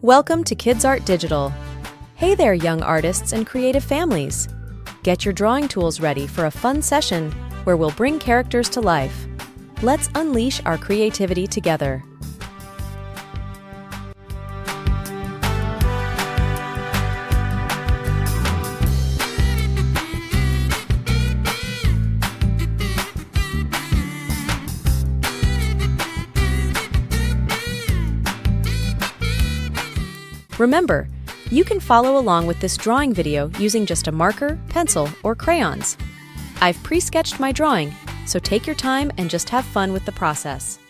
Welcome to Kids Art Digital. Hey there, young artists and creative families. Get your drawing tools ready for a fun session where we'll bring characters to life. Let's unleash our creativity together. Remember, you can follow along with this drawing video using just a marker, pencil, or crayons. I've pre-sketched my drawing, so take your time and just have fun with the process.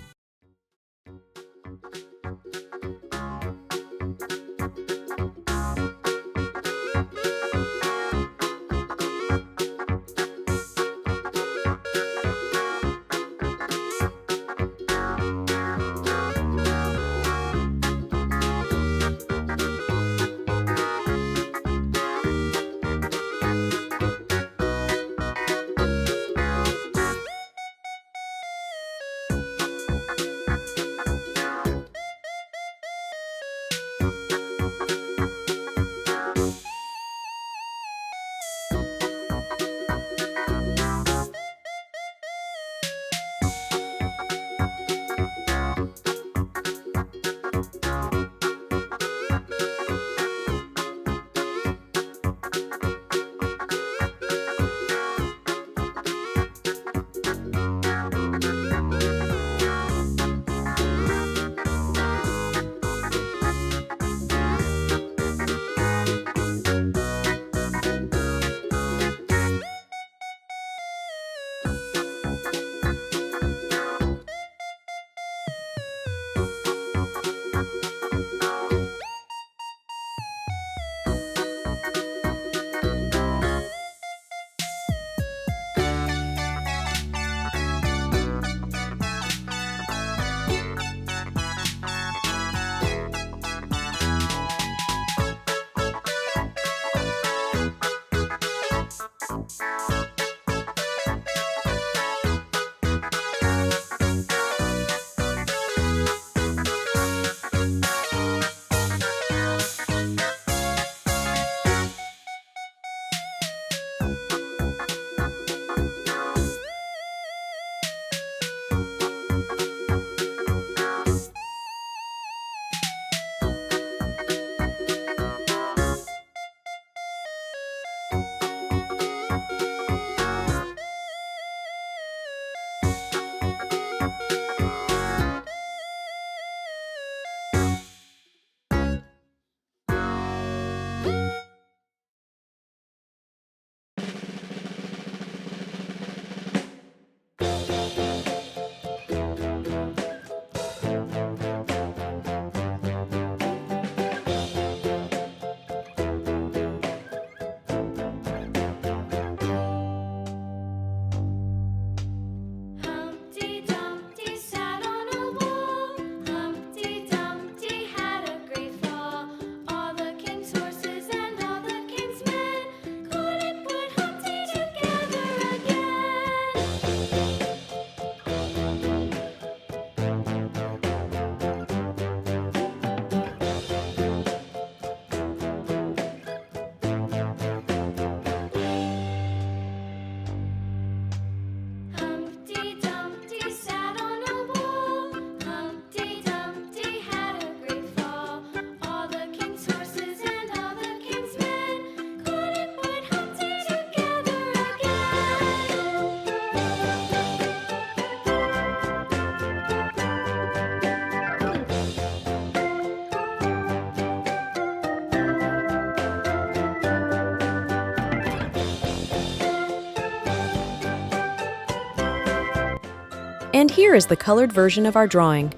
And here is the colored version of our drawing.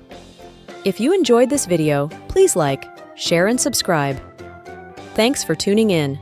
If you enjoyed this video, please like, share, and subscribe. Thanks for tuning in.